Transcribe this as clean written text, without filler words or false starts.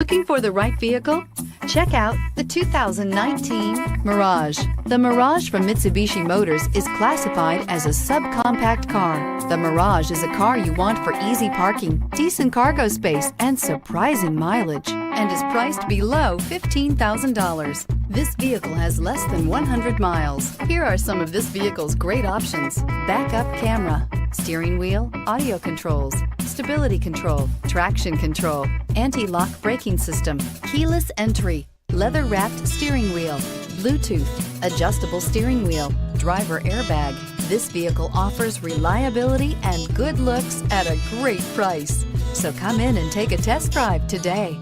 Looking for the right vehicle? Check out the 2019 Mirage. The Mirage from Mitsubishi Motors is classified as a subcompact car. The Mirage is a car you want for easy parking, decent cargo space, and surprising mileage, and is priced below $15,000. This vehicle has less than 100 miles. Here are some of this vehicle's great options: backup camera, steering wheel audio controls, stability control, traction control, anti-lock braking system, keyless entry, leather-wrapped steering wheel, Bluetooth, adjustable steering wheel, driver airbag. This vehicle offers reliability and good looks at a great price. So come in and take a test drive today.